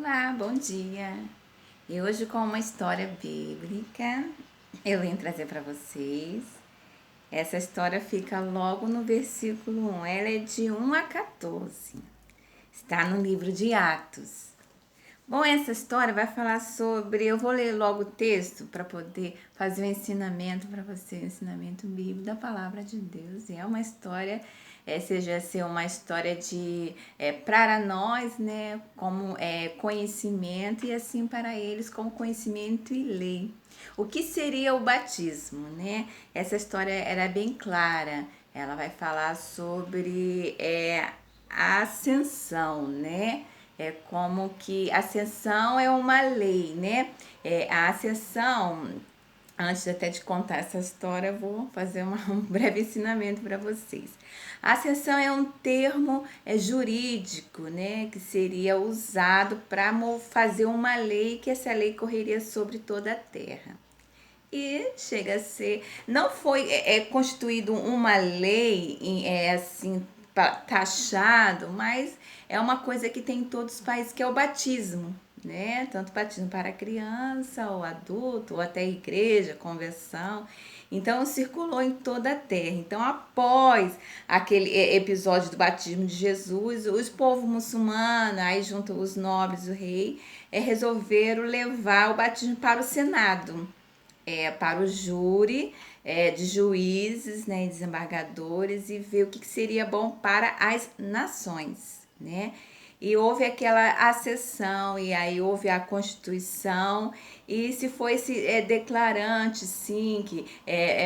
Olá, bom dia! E hoje com uma história bíblica eu venho trazer para vocês. Essa história fica logo no versículo 1, ela é de 1 a 14, está no livro de Atos. Bom, essa história vai falar sobre, eu vou ler logo o texto para poder fazer o ensinamento para você, o ensinamento bíblico da palavra de Deus. E é uma história, seja ser uma história de para nós, né, como conhecimento e assim para eles como conhecimento e lei. O que seria o batismo, né? Essa história era bem clara. Ela vai falar sobre a ascensão, né? É como que a ascensão é uma lei, né? A ascensão, antes até de contar essa história, eu vou fazer um breve ensinamento para vocês. A ascensão é um termo jurídico, né? Que seria usado para fazer uma lei, que essa lei correria sobre toda a terra. E chega a ser, não foi constituído uma lei assim taxado, mas é uma coisa que tem em todos os países, que é o batismo, né? Tanto batismo para criança, ou adulto, ou até igreja, conversão. Então circulou em toda a terra. Então, após aquele episódio do batismo de Jesus, os povos muçulmanos, aí junto os nobres, o rei, resolveram levar o batismo para o Senado, para o júri de juízes, né, desembargadores, e ver o que seria bom para as nações, né? E houve aquela acessão, e aí houve a Constituição, e se foi esse declarante, sim, que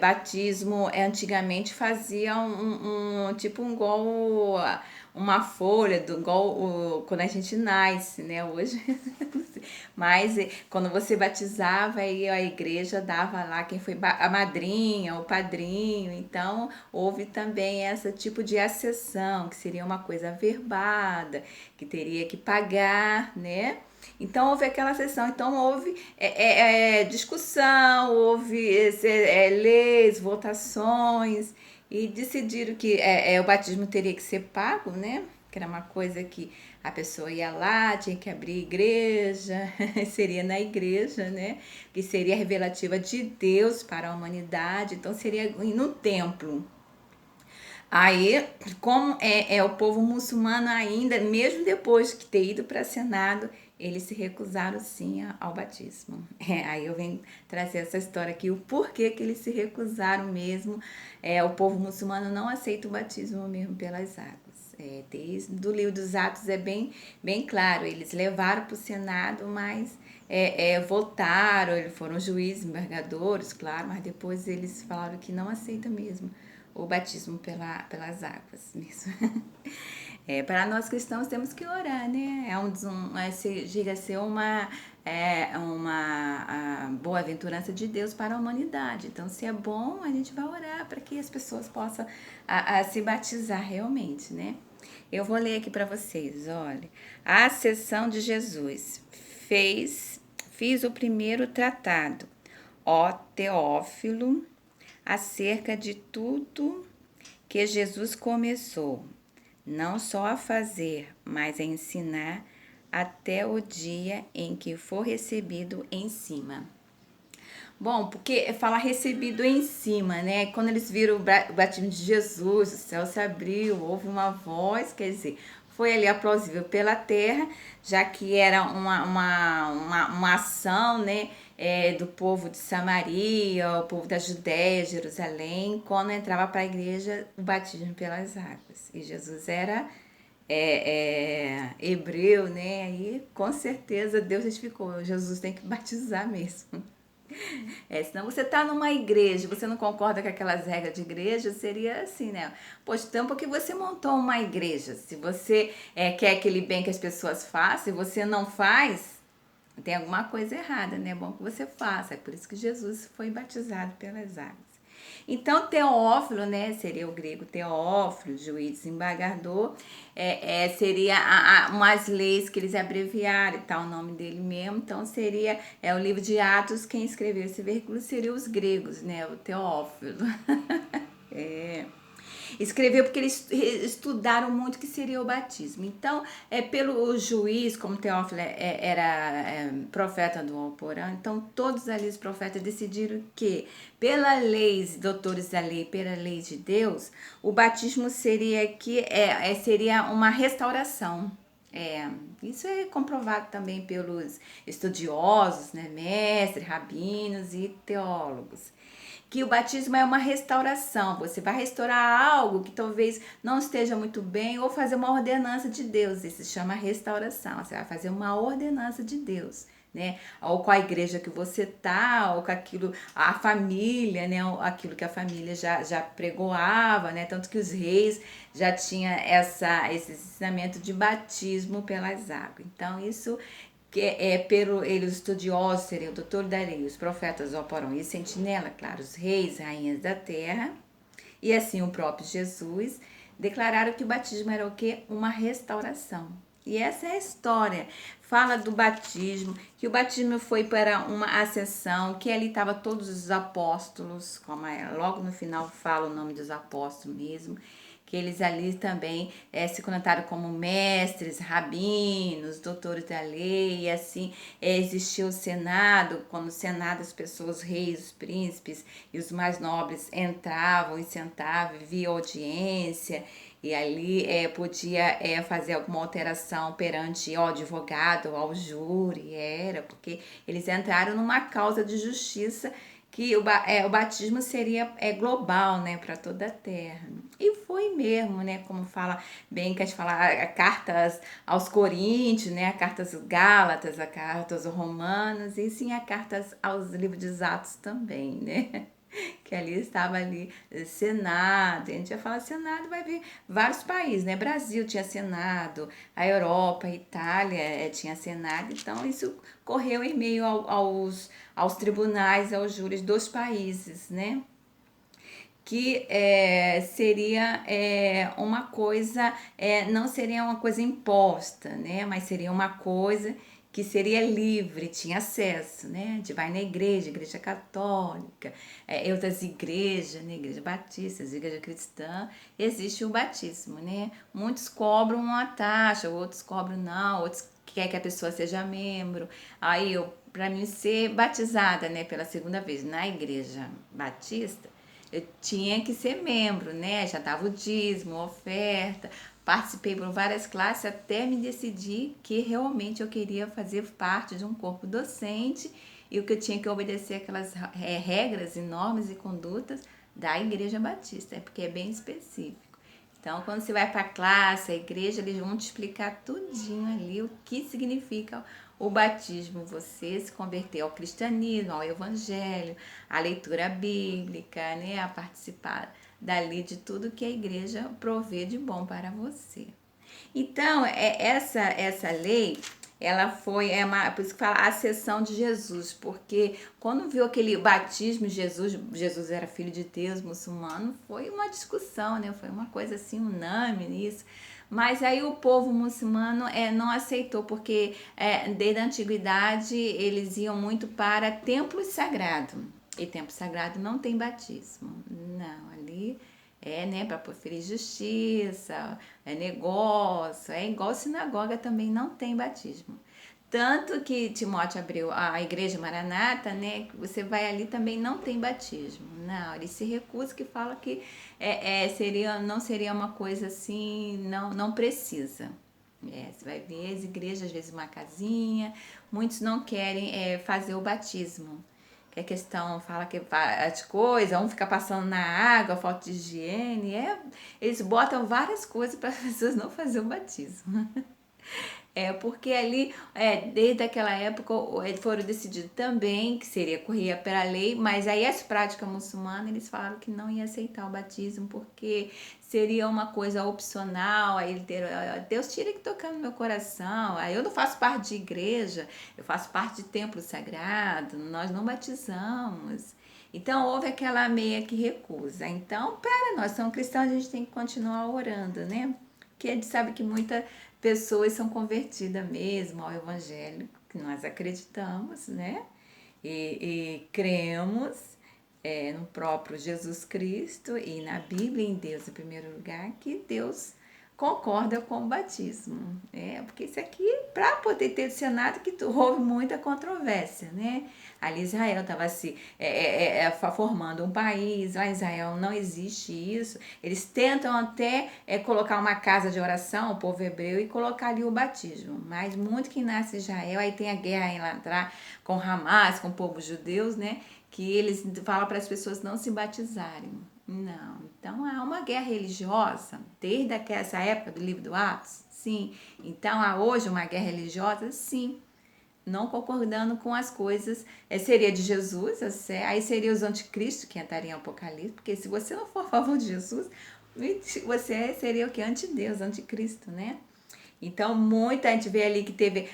batismo antigamente fazia tipo um gol, uma folha, igual quando a gente nasce, né? Hoje, mas quando você batizava, aí a igreja dava lá quem foi a madrinha, o padrinho. Então, houve também esse tipo de acessão, que seria uma coisa averbada, que teria que pagar, né? Então, houve aquela sessão. Então, houve discussão, houve leis, votações, e decidiram que o batismo teria que ser pago, né? Que era uma coisa que a pessoa ia lá, tinha que abrir igreja, seria na igreja, né? Que seria a revelativa de Deus para a humanidade, então seria no templo. Aí, como o povo muçulmano ainda, mesmo depois de ter ido para o Senado, eles se recusaram sim ao batismo. Aí eu venho trazer essa história aqui, o porquê que eles se recusaram mesmo. O povo muçulmano não aceita o batismo mesmo pelas águas. Do livro dos Atos é bem claro, eles levaram para o Senado, mas votaram, foram juízes, embargadores, claro, mas depois eles falaram que não aceita mesmo o batismo pelas águas mesmo. Para nós cristãos temos que orar, né? Chega a ser uma boa-aventurança de Deus para a humanidade. Então, se é bom, a gente vai orar para que as pessoas possam se batizar realmente, né? Eu vou ler aqui para vocês, olha. A ascensão de Jesus. Fiz o primeiro tratado, ó Teófilo, acerca de tudo que Jesus começou, não só a fazer, mas a ensinar até o dia em que for recebido em cima. Bom, porque fala recebido em cima, né? Quando eles viram o batismo de Jesus, o céu se abriu, houve uma voz, quer dizer, foi ali aplausível pela terra, já que era uma ação, né? Do povo de Samaria, o povo da Judéia, Jerusalém, quando entrava para a igreja, o batismo pelas águas. E Jesus era hebreu, né? Aí com certeza Deus justificou, Jesus tem que batizar mesmo. Senão você tá numa igreja, você não concorda com aquelas regras de igreja, seria assim, né? Pois tempo que você montou uma igreja, se você quer aquele bem que as pessoas façam, e você não faz, tem alguma coisa errada, né? É bom que você faça. É por isso que Jesus foi batizado pelas águas. Então, Teófilo, né, seria o grego Teófilo, juiz desembargador, seria umas leis que eles abreviaram e tal, o nome dele mesmo. Então, seria o livro de Atos, quem escreveu esse versículo seria os gregos, né, o Teófilo. Escreveu porque eles estudaram muito o que seria o batismo. Então, pelo juiz, como Teófilo era profeta do Alcorão, então todos ali os profetas decidiram que, pela lei, doutores da lei, pela lei de Deus, o batismo seria uma restauração. Isso é comprovado também pelos estudiosos, né, mestres, rabinos e teólogos, que o batismo é uma restauração. Você vai restaurar algo que talvez não esteja muito bem ou fazer uma ordenança de Deus. Isso se chama restauração. Você vai fazer uma ordenança de Deus, né? Ou com a igreja que você tá, ou com aquilo, a família, né? Aquilo que a família já pregoava, né? Tanto que os reis já tinham esse ensinamento de batismo pelas águas. Então, isso que pelo eles estudiosos seriam o doutor da lei, os profetas Oporão e sentinela, claro, os reis, rainhas da terra, e assim o próprio Jesus, declararam que o batismo era o quê? Uma restauração. E essa é a história. Fala do batismo, que o batismo foi para uma ascensão, que ali estavam todos os apóstolos, como logo no final fala o nome dos apóstolos mesmo, que eles ali também se conectaram como mestres, rabinos, doutores da lei, e assim existiu o Senado, quando o Senado as pessoas, os reis, os príncipes e os mais nobres entravam e sentavam, via audiência, e ali podia fazer alguma alteração perante o advogado, ao júri, porque eles entraram numa causa de justiça que o batismo seria global, né, para toda a terra. E foi mesmo, né, como fala bem, que a gente fala a cartas aos Coríntios, né, a cartas Gálatas, a cartas aos Romanos, e sim a cartas aos livros de Atos também, né, que ali estava ali Senado, a gente vai falar Senado, vai ver vários países, né, Brasil tinha Senado, a Europa, a Itália tinha Senado, então isso correu em meio aos tribunais, aos júris dos países, né, que seria uma coisa, não seria uma coisa imposta, né? Mas seria uma coisa que seria livre, tinha acesso, né? A gente vai na igreja, igreja católica, outras igrejas, né? Igreja batista, igreja cristã, existe o batismo, né? Muitos cobram uma taxa, outros cobram não, outros quer que a pessoa seja membro. Aí para mim ser batizada, né, pela segunda vez na igreja batista, eu tinha que ser membro, né? Já dava o dízimo, oferta, participei por várias classes até me decidir que realmente eu queria fazer parte de um corpo docente e o que eu tinha que obedecer aquelas regras e normas e condutas da Igreja Batista, porque é bem específico. Então, quando você vai para a classe, a igreja, eles vão te explicar tudinho ali o que significa o batismo, você se converter ao cristianismo, ao evangelho, à leitura bíblica, né, a participar dali de tudo que a igreja provê de bom para você. Então, essa lei, ela foi, por isso que fala a ascensão de Jesus, porque quando viu aquele batismo de Jesus era filho de Deus, muçulmano, foi uma discussão, né? Foi uma coisa assim unânime nisso. Mas aí o povo muçulmano não aceitou, porque desde a antiguidade eles iam muito para templos sagrados. E templo sagrado não tem batismo. Não, ali né, para proferir justiça, negócio, igual sinagoga também não tem batismo. Tanto que Timóteo abriu a igreja Maranata, né? Você vai ali também não tem batismo. Não, ele se recusa, que fala que não seria uma coisa assim, não precisa. Você vai ver as igrejas, às vezes uma casinha, muitos não querem fazer o batismo. Que a questão fala que as coisas, um fica passando na água, falta de higiene, eles botam várias coisas para as pessoas não fazer o batismo. Porque ali, desde aquela época, foram decididos também que seria correr pela lei, mas aí as práticas muçulmanas, eles falaram que não ia aceitar o batismo, porque seria uma coisa opcional, aí Deus tira que tocar no meu coração, aí eu não faço parte de igreja, eu faço parte de templo sagrado, nós não batizamos. Então houve aquela meia que recusa. Então, para nós, somos cristãos, a gente tem que continuar orando, né? Porque a gente sabe que muitas pessoas são convertidas mesmo ao evangelho, que nós acreditamos, né? E cremos, no próprio Jesus Cristo e na Bíblia, em Deus em primeiro lugar, que Deus concorda com o batismo. Porque isso aqui, para poder ter dicionado, que houve muita controvérsia, né? Ali Israel estava formando um país, lá em Israel não existe isso. Eles tentam até colocar uma casa de oração, o povo hebreu, e colocar ali o batismo. Mas muito que nasce em Israel, aí tem a guerra lá atrás com Hamas, com o povo judeu, né? Que eles falam para as pessoas não se batizarem. Não, então há uma guerra religiosa desde essa época do livro do Atos, sim. Então há hoje uma guerra religiosa, sim. Não concordando com as coisas, seria de Jesus, aí seria os anticristos que entrariam em Apocalipse, porque se você não for a favor de Jesus, você seria o que? Antideus, anticristo, né? Então, muita gente vê ali que teve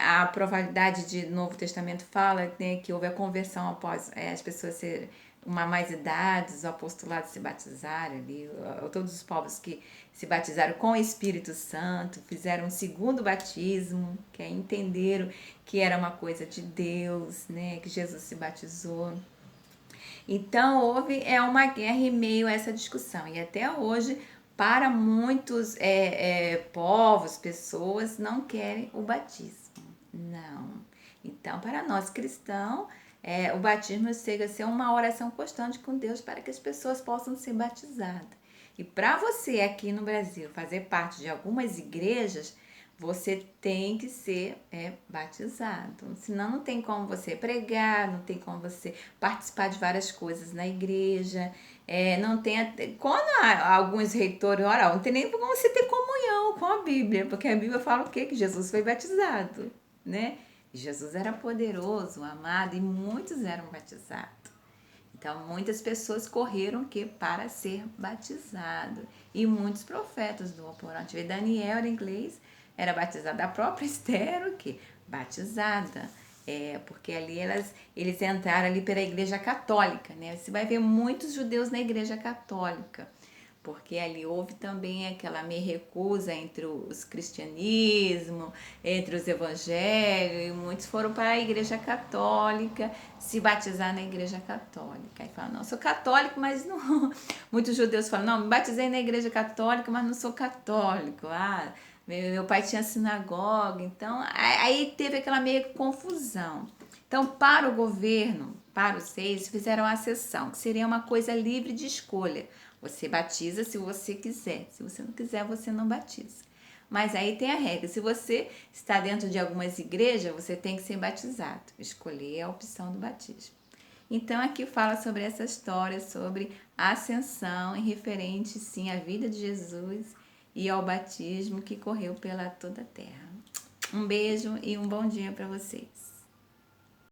a probabilidade de Novo Testamento fala, né, que houve a conversão após as pessoas serem mais idade, os apostolados se batizarem ali, todos os povos que se batizaram com o Espírito Santo, fizeram um segundo batismo, que entenderam que era uma coisa de Deus, né, que Jesus se batizou. Então houve uma guerra em meio a essa discussão. E até hoje, para muitos povos, pessoas, não querem o batismo. Não. Então, para nós cristãos, o batismo chega a ser uma oração constante com Deus para que as pessoas possam ser batizadas. E para você aqui no Brasil fazer parte de algumas igrejas, você tem que ser batizado. Senão não tem como você pregar, não tem como você participar de várias coisas na igreja. Não tem quando alguns reitores oram, não tem nem como você ter comunhão com a Bíblia, porque a Bíblia fala o quê? Que Jesus foi batizado, né? Jesus era poderoso, amado, e muitos eram batizados. Então, muitas pessoas correram para ser batizado. E muitos profetas do Alcorão. Daniel era inglês, era batizada. A própria Esther era o quê? Batizada. Porque ali eles entraram ali pela igreja católica, né? Você vai ver muitos judeus na igreja católica. Porque ali houve também aquela meio recusa entre os cristianismo, entre os evangélicos, e muitos foram para a igreja católica, se batizar na igreja católica. Aí falam, não, sou católico, mas não... Muitos judeus falam, não, me batizei na igreja católica, mas não sou católico. Meu pai tinha sinagoga, então aí teve aquela meio confusão. Então, para o governo, para os reis, fizeram a sessão, que seria uma coisa livre de escolha. Você batiza se você quiser. Se você não quiser, você não batiza. Mas aí tem a regra. Se você está dentro de algumas igrejas, você tem que ser batizado. Escolher a opção do batismo. Então, aqui fala sobre essa história, sobre a ascensão, em referente, sim, à vida de Jesus e ao batismo que correu pela toda a terra. Um beijo e um bom dia para vocês.